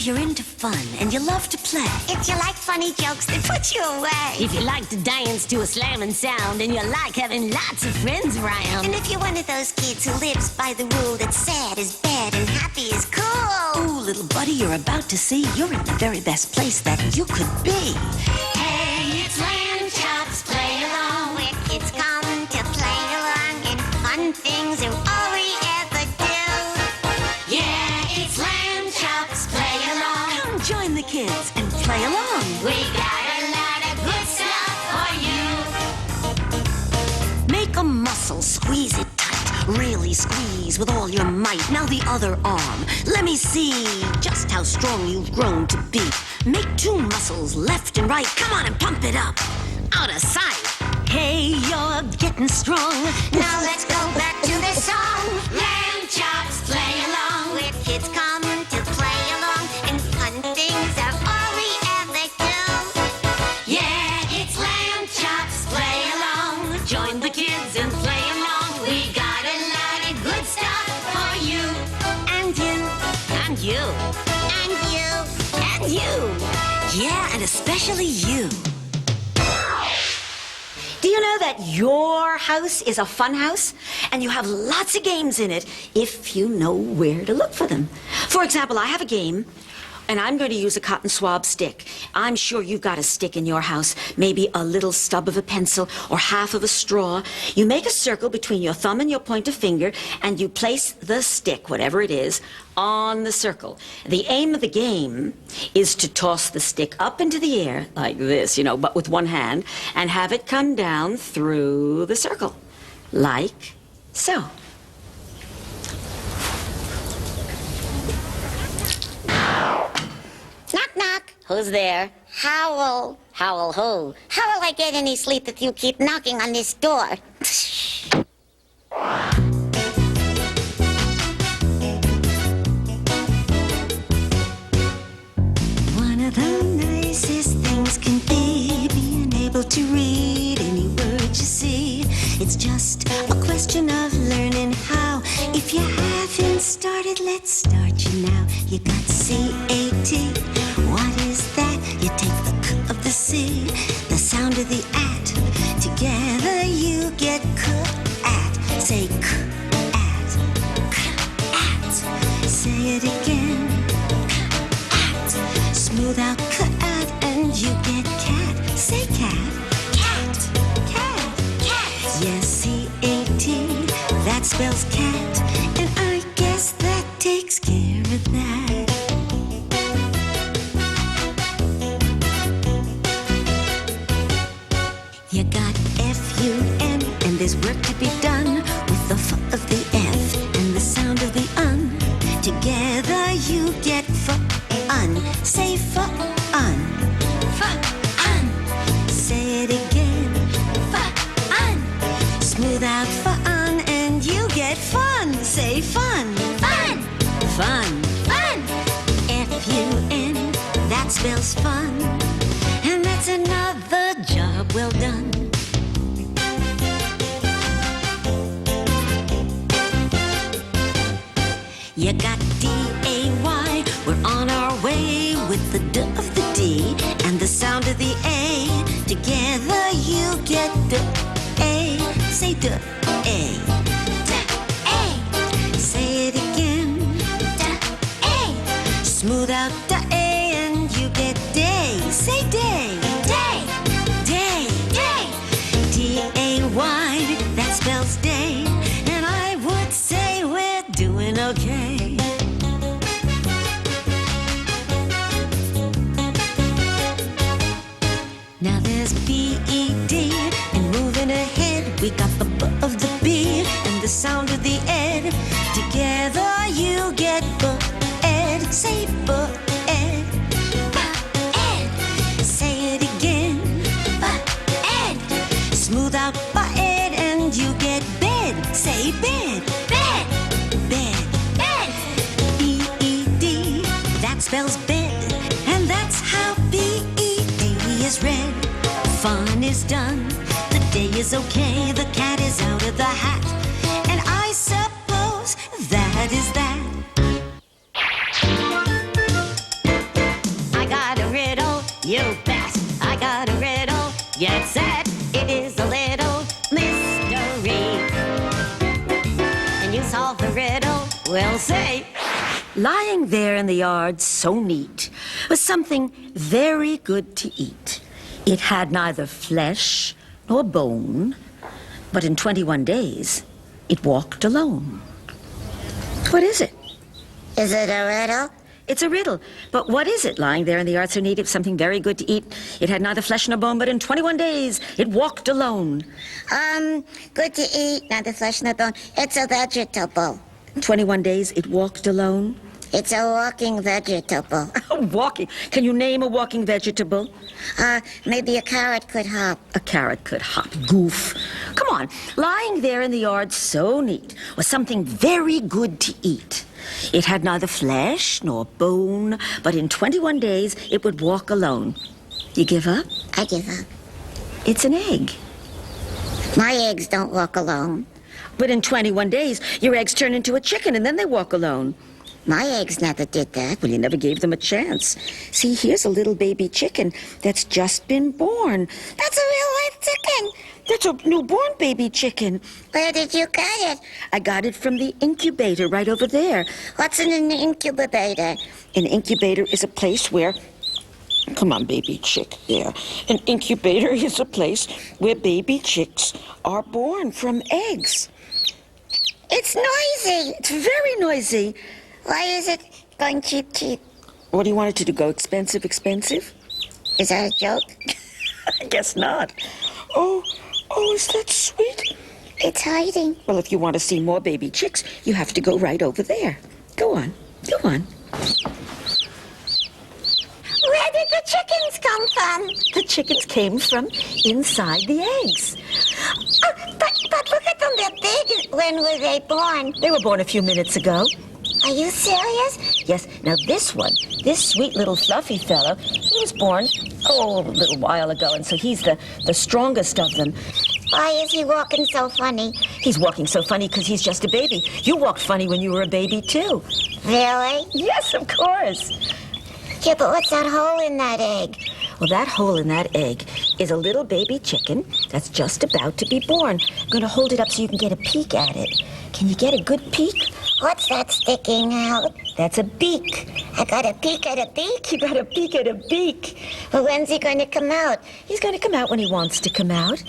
If you're into fun and you love to play. If you like funny jokes that put you away. If you like to dance to a slamming sound and you like having lots of friends around. And if you're one of those kids who lives by the rule that sad is bad and happy is cool. Ooh, little buddy, you're about to see you're in the very best place that you could be. Hey, it's Lamb Chops, play along. Where kids come to play along and fun things are all we ever do. Yeah, it's Lamb Chops, play along. Come join the kids and play along. We got a lot of good stuff for you. Make a muscle, squeeze it tight. Really squeeze with all your might. Now the other arm. Let me see just how strong you've grown to be. Make two muscles, left and right. Come on and pump it up. Out of sight. Hey, you're getting strong. Now let's go back to the song. Lamb Chops, play along. Where kids come to play along and fun things are all we ever do. Yeah, it's Lamb Chops, play along. Join the kids and play along. We got a lot of good stuff for you. And you. And you. And you. And you. Yeah, and especially you. Do you know that your house is a fun house? And you have lots of games in it if you know where to look for them. For example, I have a game, and I'm going to use a cotton swab stick. I'm sure you've got a stick in your house, maybe a little stub of a pencil or half of a straw. You make a circle between your thumb and your pointer finger, and you place the stick, whatever it is, on the circle. The aim of the game is to toss the stick up into the air, like this, but with one hand, and have it come down through the circle, like so. Knock, knock. Who's there? Howl. Howl who? How will I get any sleep if you keep knocking on this door? One of the nicest things can be being able to read any word you see. It's just a question of learning how. If you haven't started, let's start you now. You got C-A-T. What is that? You take the K of the C, the sound of the at. Together you get K-at. Say K-at. K-at. Say it again. K-at. Smooth out K-at and you get cat. Say cat. Cat. Cat. Cat. Yes, C-A-T. That spells cat. And I guess that takes care of that. You got F-U-N, and there's work to be done with the F of the F and the sound of the un. Together you get F-un. Say F-un. F-un. Say it again. F-un. Smooth out F-un and you get fun. Say fun. Fun. Fun. Fun. F-U-N, that spells fun. And that's another job well done. You got D-A-Y, we're on our way with the D of the D and the sound of the A. Together you get D-A. Say D-A. D-A. Say it again. D-A. Smooth out D-A and you get day. Say day. Day. Day. Day. D-A-Y, that spells day. And I would say we're doing okay. Now there's B-E-D, and moving ahead, we got the B of the B and the sound of the ed. Together you get B-ed. Say B-ed. B-ed. Say it again. B-ed. Smooth out B-ed and you get bed. Say bed. Bed. Bed. Bed. B-E-D, that spells bed. And that's how B-E-D is read. Fun is done, the day is okay, the cat is out of the hat. And I suppose that is that. Get set, it is a little mystery. And you solve the riddle, we'll see. Lying there in the yard, so neat, was something very good to eat. It had neither flesh nor bone, but in 21 days, it walked alone. What is it? Is it a riddle? It's a riddle. But what is it lying there in the yard so neat? It was something very good to eat. It had neither flesh nor bone, but in 21 days, it walked alone. Good to eat, neither flesh nor bone. It's a vegetable. 21 days, it walked alone. It's a walking vegetable. Walking. Can you name a walking vegetable? Maybe a carrot could hop. A carrot could hop. Goof. Come on. Lying there in the yard so neat was something very good to eat. It had neither flesh nor bone, but in 21 days it would walk alone. You give up? I give up. It's an egg. My eggs don't walk alone. But in 21 days, your eggs turn into a chicken and then they walk alone. My eggs never did that. Well, you never gave them a chance. See, here's a little baby chicken that's just been born. That's a real life chicken. That's a newborn baby chicken. Where did you get it? I got it from the incubator right over there. What's in an incubator? An incubator is a place where... Come on, baby chick, there. An incubator is a place where baby chicks are born from eggs. It's noisy. It's very noisy. Why is it going cheap, cheap? What do you want it to do, go expensive, expensive? Is that a joke? I guess not. Oh, is that sweet? It's hiding. Well, if you want to see more baby chicks, you have to go right over there. Go on. Where did the chickens come from? The chickens came from inside the eggs. But look at them. They're big. When were they born? They were born a few minutes ago. Are you serious? Yes. Now this one, this sweet little fluffy fellow, he was born, a little while ago, and so he's the strongest of them. Why is he walking so funny? He's walking so funny because he's just a baby. You walked funny when you were a baby, too. Really? Yes, of course. Yeah, but what's that hole in that egg? Well, that hole in that egg is a little baby chicken that's just about to be born. I'm going to hold it up so you can get a peek at it. Can you get a good peek? What's that sticking out? That's a beak. I got a peek at a beak? You got a peek at a beak. Well, when's he going to come out? He's going to come out when he wants to come out.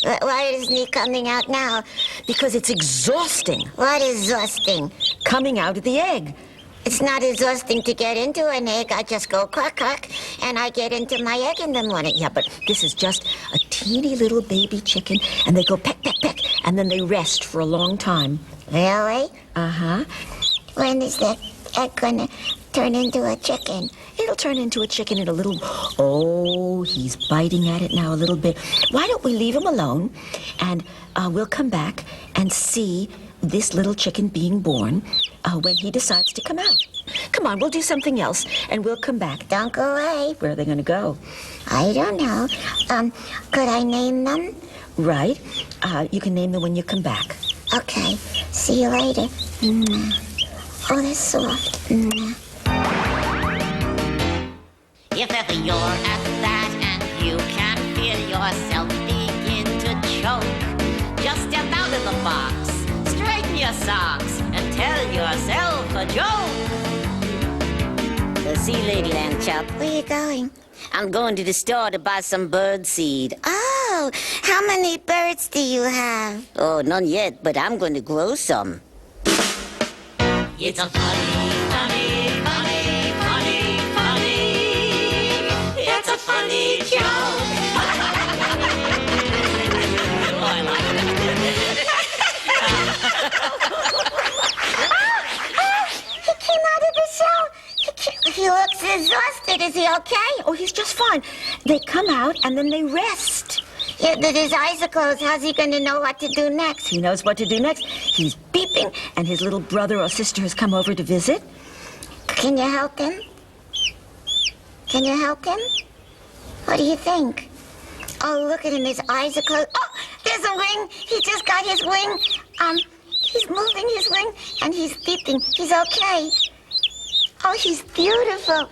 Why isn't he coming out now? Because it's exhausting. What is exhausting? Coming out of the egg. It's not exhausting to get into an egg. I just go quack, quack, and I get into my egg in the morning. Yeah, but this is just a teeny little baby chicken, and they go peck, peck, peck, and then they rest for a long time. Really? Uh-huh. When is that egg going to turn into a chicken? It'll turn into a chicken in a little... Oh, he's biting at it now a little bit. Why don't we leave him alone, and we'll come back and see this little chicken being born when he decides to come out. Come on, we'll do something else, and we'll come back. Don't go away. Where are they going to go? I don't know. Could I name them? Right. You can name them when you come back. Okay. See you later. Oh, they're soft. If ever you're at that and you can feel yourself begin to choke, just step out of the box, straighten your socks, and tell yourself a joke. See you later, Lamb Chop. Where are you going? I'm going to the store to buy some bird seed. Oh, how many birds do you have? Oh, none yet, but I'm going to grow some. It's a funny, funny, funny, funny, funny. It's a funny joke. Oh, I like it. He came out of the cell. He looks exhausted. Is he okay? Oh, he's just fine. They come out and then they rest. Yeah, but his eyes are closed. How's he going to know what to do next? He knows what to do next. He's beeping, and his little brother or sister has come over to visit. Can you help him? Can you help him? What do you think? Oh, look at him. His eyes are closed. Oh, there's a wing. He just got his wing. He's moving his wing, and he's beeping. He's okay. Oh, he's beautiful.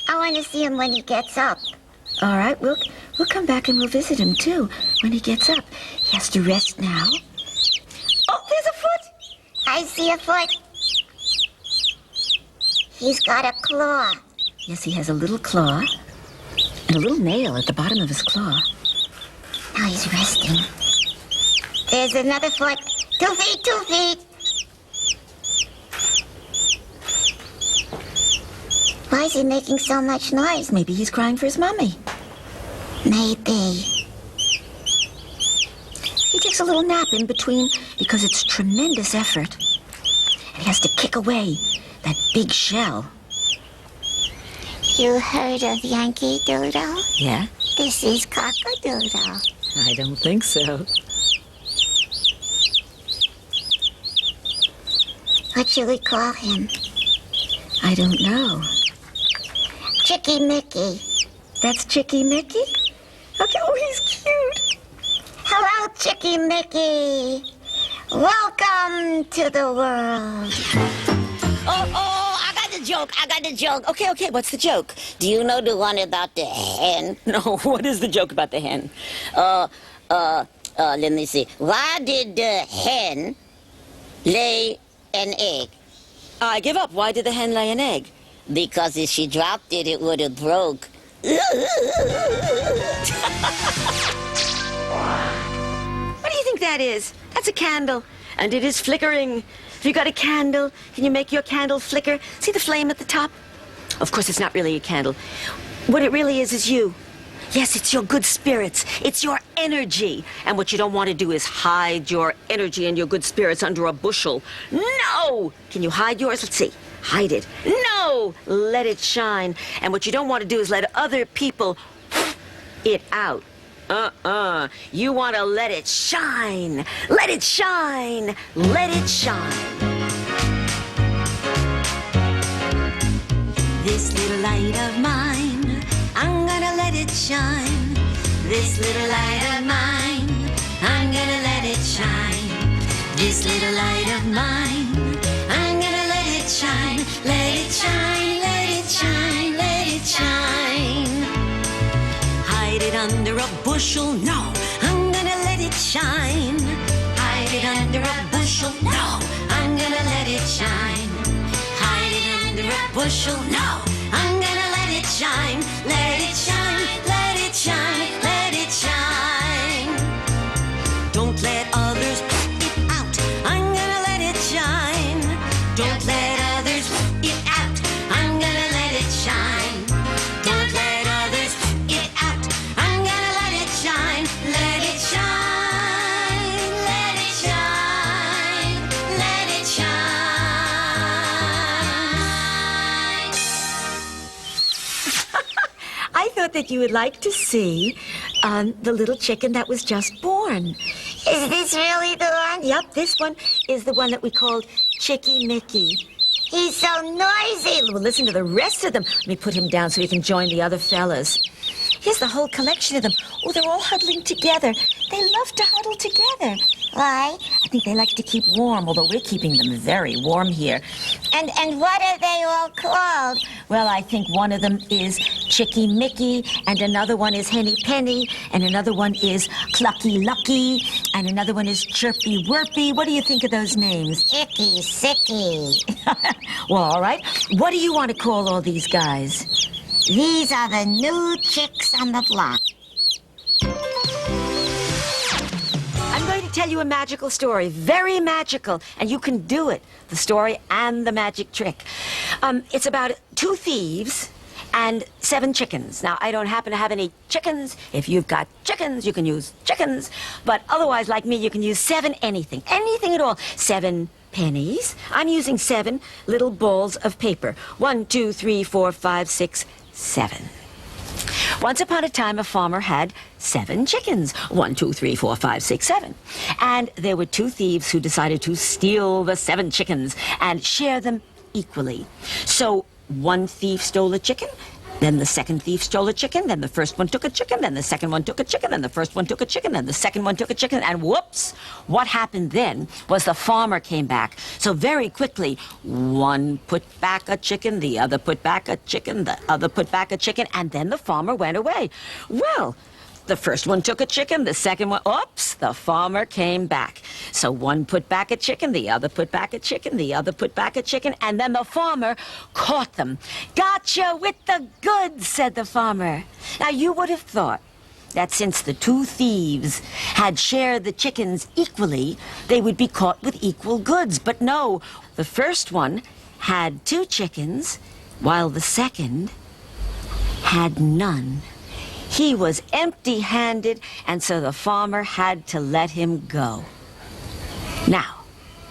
I want to see him when he gets up. All right, we'll come back and we'll visit him, too, when he gets up. He has to rest now. Oh, there's a foot! I see a foot. He's got a claw. Yes, he has a little claw and a little nail at the bottom of his claw. Now he's resting. There's another foot. 2 feet, 2 feet. Why is he making so much noise? Maybe he's crying for his mommy. Maybe. He takes a little nap in between because it's tremendous effort. And he has to kick away that big shell. You heard of Yankee Doodle? Yeah? This is Cock-a-Doodle. I don't think so. What should we call him? I don't know. Chicky Mickey. That's Chicky Mickey? Okay, oh, he's cute. Hello, Chicky Mickey. Welcome to the world. Oh, I got the joke. Okay, what's the joke? Do you know the one about the hen? No, what is the joke about the hen? Let me see. Why did the hen lay an egg? I give up. Why did the hen lay an egg? Because if she dropped it, it would have broke. What do you think that is? That's a candle. And it is flickering. If you got a candle, can you make your candle flicker? See the flame at the top? Of course, it's not really a candle. What it really is you. Yes, it's your good spirits. It's your energy. And what you don't want to do is hide your energy and your good spirits under a bushel. No! Can you hide yours? Let's see. Hide it. No! Let it shine. And what you don't want to do is let other people it out. You want to let it shine. Let it shine. Let it shine. This little light of mine, I'm gonna let it shine. This little light of mine, I'm gonna let it shine. This little light of mine, I'm gonna let it shine. Let it shine, let it shine, let it shine. Hide it under a bushel, no, I'm gonna let it shine. Hide it under a bushel, no, I'm gonna let it shine. Hide it under a bushel, no, I'm gonna let it shine. Let it shine, let it shine, let it shine. Don't let others put it out, I'm gonna let it shine. Don't let others put it out, I'm gonna let it shine. Don't let others put it out, I'm gonna let it shine. Let it shine, let it shine, let it shine. I thought that you would like to see the little chicken that was just born. Is this really the one? Yep, this one is the one that we called Chicky Mickey. He's so noisy. Well, listen to the rest of them. Let me put him down so he can join the other fellas. Here's the whole collection of them. Oh, they're all huddling together. They love to huddle together. Why? I think they like to keep warm, although we're keeping them very warm here. And what are they all called? Well, I think one of them is Chicky Mickey, and another one is Henny Penny, and another one is Clucky Lucky, and another one is Chirpy Wirpy. What do you think of those names? Icky, sicky. Well, all right. What do you want to call all these guys? These are the new chicks on the block. I'm going to tell you a magical story, very magical, and you can do it, the story and the magic trick. It's about 2 thieves and 7 chickens. Now, I don't happen to have any chickens. If you've got chickens, you can use chickens, but otherwise, like me, you can use 7 anything at all. 7 pennies. I'm using 7 little balls of paper. 1, 2, 3, 4, 5, 6, 7. Once upon a time, a farmer had 7 chickens. 1, 2, 3, 4, 5, 6, 7. And there were 2 thieves who decided to steal the 7 chickens and share them equally. So one thief stole a chicken, Then the second thief stole a chicken, then the first one took a chicken, then the second one took a chicken, then the first one took a chicken, then the second one took a chicken, and whoops! What happened then was the farmer came back. So very quickly, one put back a chicken, the other put back a chicken, the other put back a chicken, and then the farmer went away. Well, the first one took a chicken, the second one, oops, the farmer came back. So one put back a chicken, the other put back a chicken, the other put back a chicken, and then the farmer caught them. Gotcha with the goods, said the farmer. Now you would have thought that since the two thieves had shared the chickens equally, they would be caught with equal goods. But no, the first one had 2 chickens, while the second had none. He was empty-handed, and so the farmer had to let him go. Now,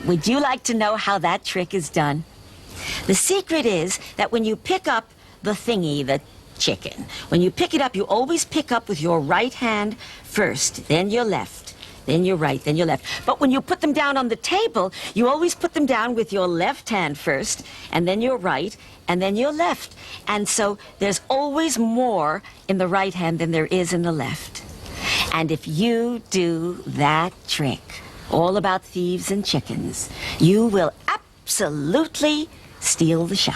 would you like to know how that trick is done? The secret is that when you pick up the thingy, the chicken, when you pick it up, you always pick up with your right hand first, then your left, then your right, then your left. But when you put them down on the table, you always put them down with your left hand first, and then your right, and then your left. And so there's always more in the right hand than there is in the left. And if you do that trick, all about thieves and chickens, you will absolutely steal the show.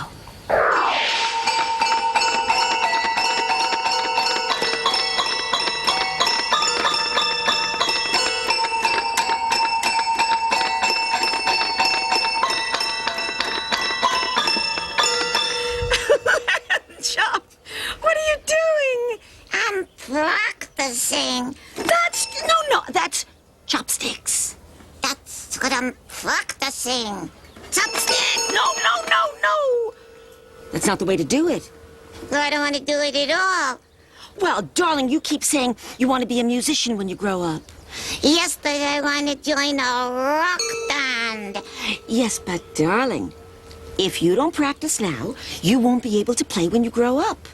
Chop, what are you doing? I'm practicing. That's chopsticks. That's what I'm practicing. Chopstick! No. That's not the way to do it. I don't want to do it at all. Well, darling, you keep saying you want to be a musician when you grow up. Yes, but I want to join a rock band. Yes, but darling, if you don't practice now, you won't be able to play when you grow up.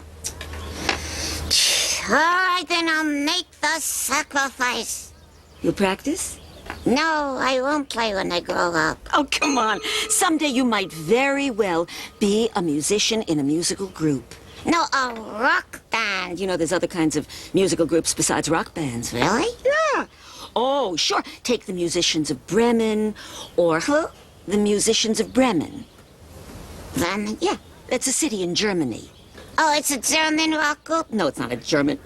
All right, then I'll make the sacrifice. You'll practice? No, I won't play when I grow up. Oh, come on. Someday you might very well be a musician in a musical group. No, a rock band. You know, there's other kinds of musical groups besides rock bands. Really? Yeah. Oh, sure. Take the Musicians of Bremen, or the Musicians of Bremen. Bremen? Yeah, that's a city in Germany. Oh, it's a German rock group? No, it's not a German.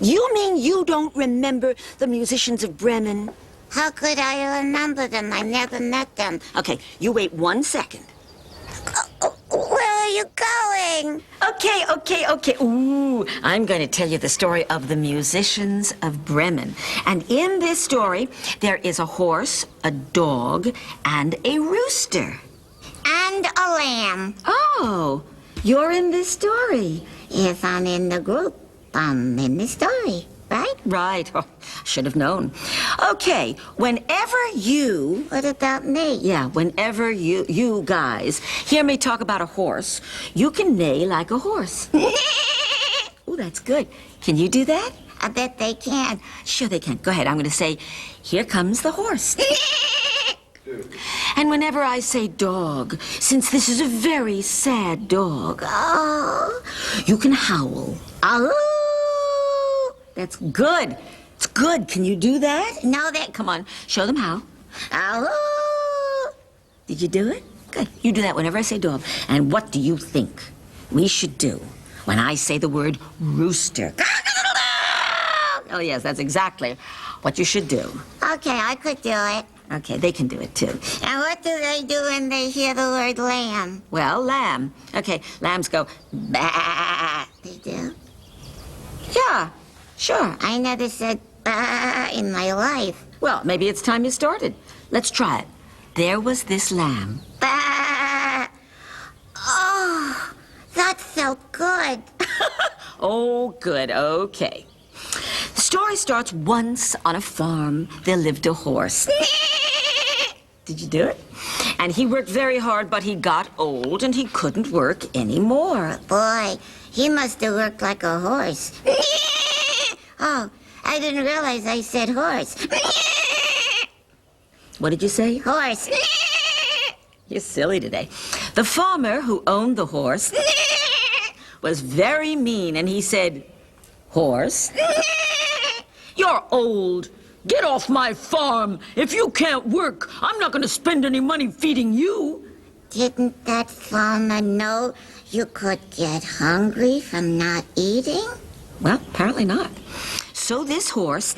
You mean you don't remember the Musicians of Bremen? How could I remember them? I never met them. Okay, you wait 1 second. Where are you going? Okay. Ooh, I'm going to tell you the story of the Musicians of Bremen. And in this story, there is a horse, a dog, and a rooster. And a lamb. Oh, you're in this story. If I'm in the group, I'm in the story, right? Right. Oh, should have known. Okay, whenever you... What about me? Yeah, whenever you guys hear me talk about a horse, you can neigh like a horse. Oh, that's good. Can you do that? I bet they can. Sure they can. Go ahead. I'm going to say, here comes the horse. And whenever I say dog, since this is a very sad dog, you can howl. Oh, That's good. It's good. Can you do that? no, that. Come on, show them how. Oh, Did you do it? Good. You do that whenever I say dog. And what do you think we should do when I say the word rooster? Oh, yes, that's exactly what you should do. okay, I could do it. Okay, they can do it too. And what do they do when they hear the word lamb? Well, lamb. Okay, lambs go bah. They do? Yeah, sure. I never said in my life. Well, maybe it's time you started. Let's try it. There was this lamb. Oh, that felt good. Oh, good. Okay. The story starts once on a farm. There lived a horse. Did you do it? And he worked very hard, but he got old and he couldn't work anymore. Boy, he must have worked like a horse. Oh, I didn't realize I said horse. What did you say? Horse. You're silly today. The farmer who owned the horse was very mean, and he said, "Horse, you're old. Get off my farm. If you can't work, I'm not going to spend any money feeding you." Didn't that farmer know you could get hungry from not eating? Well, apparently not. So this horse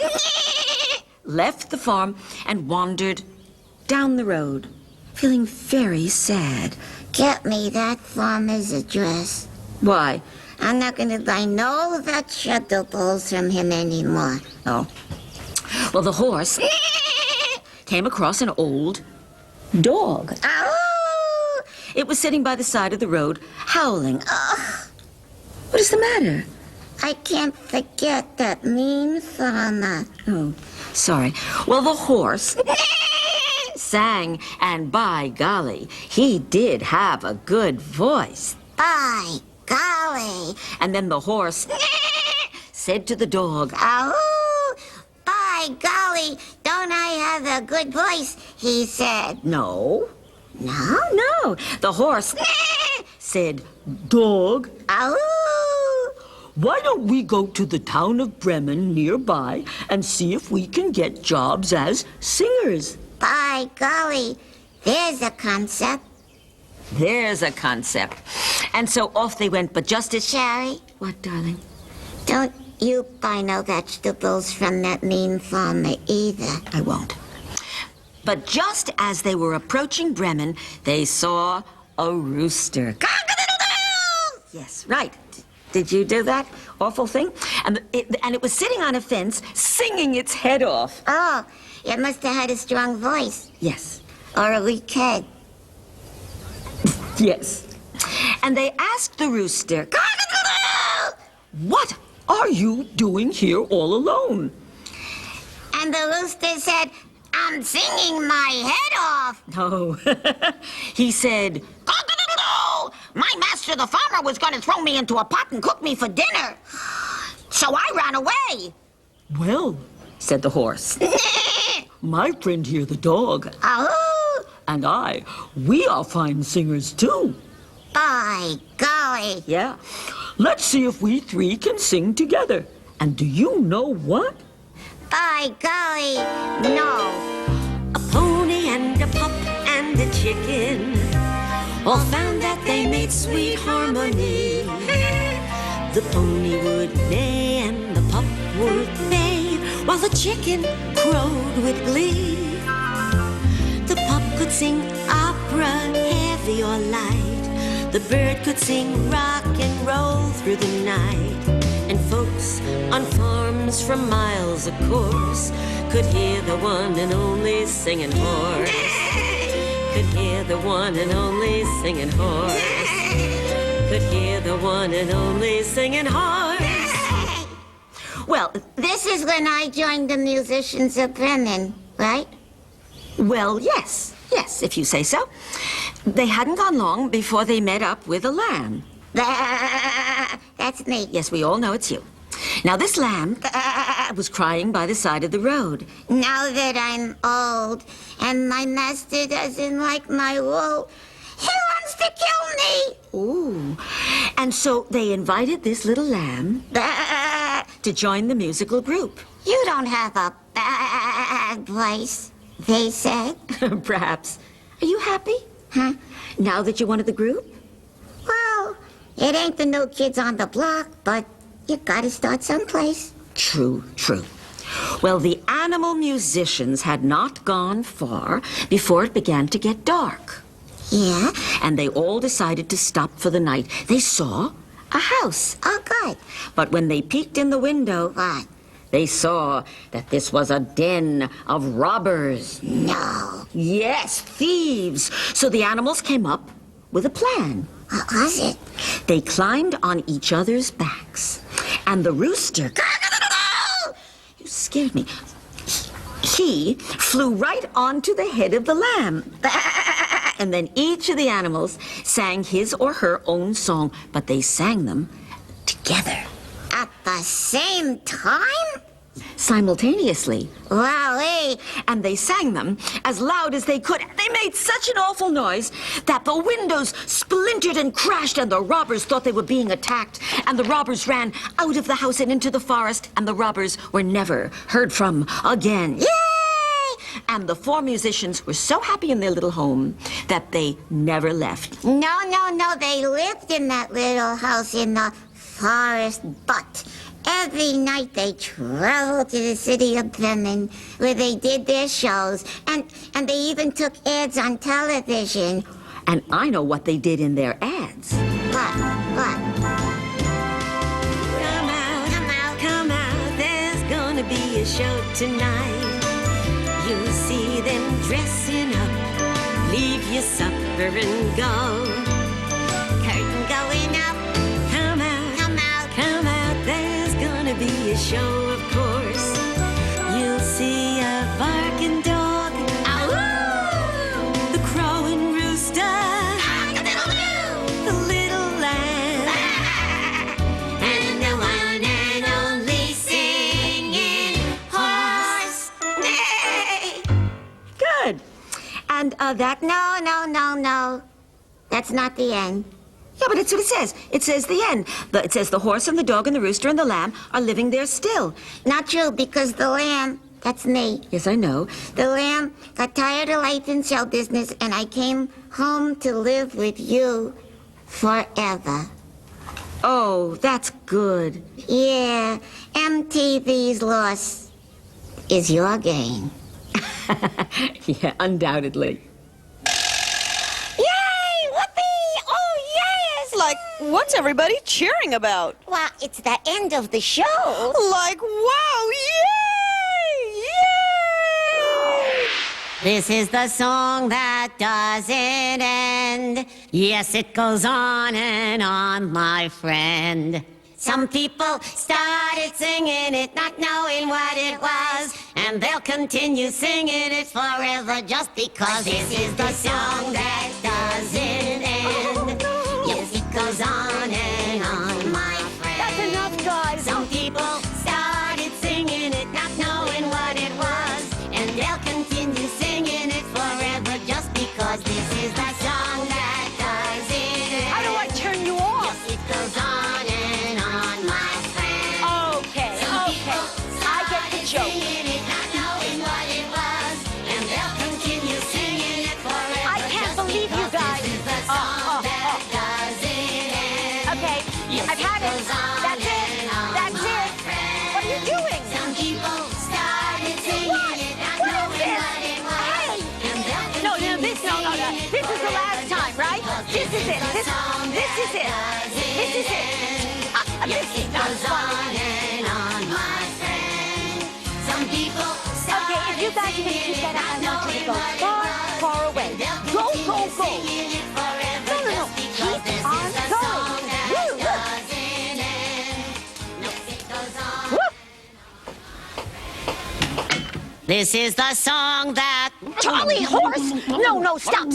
left the farm and wandered down the road, feeling very sad. Get me that farmer's address. Why? I'm not going to buy no vegetables from him anymore. Oh. Well, the horse came across an old dog. Ow! It was sitting by the side of the road, howling. What is the matter? I can't forget that mean farmer. Oh, sorry. Well, the horse sang, and by golly, he did have a good voice. By golly. And then the horse said to the dog, Ow! By golly, don't I have a good voice? He said. "No, No? no." The horse said, "Dog, Ow! why don't we go to the town of Bremen nearby and see if we can get jobs as singers?" By golly, there's a concept. There's a concept. And so off they went, but just as... Sherry, What, darling? don't you buy no vegetables from that mean farmer either. I won't. But just as they were approaching Bremen, they saw a rooster. Cock-a-doodle-doo! Yes, right. Did you do that awful thing? And it was sitting on a fence, singing its head off. Oh, it must have had a strong voice. Yes, Or a weak head. yes. And they asked the rooster, "Cock-a-doodle-doo! What are you doing here all alone?" And the rooster said, I'm singing my head off. No. He said, Cock-a-doodle-doo! My master, the farmer, was going to throw me into a pot and cook me for dinner. So I ran away. "Well," said the horse, "my friend here, the dog, Oh, and I, we are fine singers too. by golly. Yeah. Let's see if we three can sing together. And do you know what?" By golly, no. A pony and a pup and a chicken all found that they made sweet harmony. The pony would neigh and the pup would neigh, while the chicken crowed with glee. The pup could sing opera, heavy or light. The bird could sing rock and roll through the night. And folks on farms from miles, of course, could hear the one and only singing horse. Could hear the one and only singing horse. Could hear the one and only singing horse. Well, This is when I joined the musicians of Bremen, right? well, yes, if you say so. They hadn't gone long before they met up with a lamb. That's me. Yes, we all know it's you. Now, this lamb was crying by the side of the road. Now that I'm old and my master doesn't like my wool, he wants to kill me. Ooh. And so they invited this little lamb to join the musical group. You don't have a bad voice, they said. Perhaps. Are you happy? Huh? Now that you're one of the group? Well, it ain't the new kids on the block, but you gotta start someplace. True, true. Well, the animal musicians had not gone far before it began to get dark. Yeah? And they all decided to stop for the night. They saw a house. Oh, good. But when they peeked in the window, What? they saw that this was a den of robbers. No. Yes, thieves. So the animals came up with a plan. What was it? They climbed on each other's backs. And the rooster, you scared me. He flew right onto the head of the lamb. And then each of the animals sang his or her own song, but they sang them together. At the same time? simultaneously. Wowee! And they sang them as loud as they could. They made such an awful noise that the windows splintered and crashed, and the robbers thought they were being attacked. And the robbers ran out of the house and into the forest, and the robbers were never heard from again. Yay! And the 4 musicians were so happy in their little home that they never left. No. They lived in that little house in the forest, but every night they traveled to the city of Bremen, where they did their shows, and they even took ads on television. And I know what they did in their ads. What? Come out, there's gonna be a show tonight. You'll see them dressing up, leave your supper and go. Curtain going up. Come out, there's gonna be a show, of course. You'll see a barking dog, the crowing rooster, the little lamb, and the one and only singing horse. Good. And that... No. That's not the end. Yeah, but it's what it says. It says the end. It says the horse and the dog and the rooster and the lamb are living there still. Not true, because the lamb, that's me. Yes, I know. The lamb got tired of life in show business, and I came home to live with you forever. Oh, that's good. Yeah, MTV's loss is your gain. Yeah, undoubtedly. Yay! Whoopee! Oh, yes! Like, what's everybody cheering about? Well, it's the end of the show. Like, wow! Yay! Yay! This is the song that doesn't end. Yes, it goes on and on, my friend. Some people started singing it, not knowing what it was, and they'll continue singing it forever just because this is the song that doesn't end. Yes, it goes on and on, my friend. That's enough, guys. Some people started singing it, not knowing what it was, and they'll continue singing it forever just because this is the song that doesn't end. How do I turn you off? Yes, it goes on and on, my friend. Okay. I get the joke. Singing it, not knowing what it was, and they'll continue singing it forever. I can't just believe you because guys. This is the song that doesn't end. Okay, Yes, I've had it. goes on That's it. and on, That's my it. friend. What are you doing? Some people started singing it, not What is knowing this? what it was, Hey! and they'll No, continue this is the last time, right? This is it. This is it. This is it. This is not goes fun. on and on, my friend. Some people Okay, if you guys are gonna keep that up, I want you to go far, far away. Go. singing it forever No. just because Keep this on is the going. song that Woo, look. doesn't end. No, it goes on. Whoop. This is the song that... Charlie, horse! No, stop.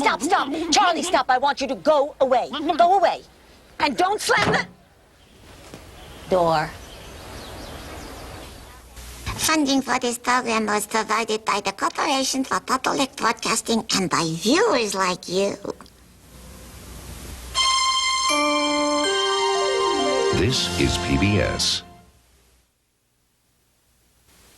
Charlie, stop. I want you to go away. Go away. And don't slam the door. Funding for this program was provided by the Corporation for Public Broadcasting and by viewers like you. This is PBS.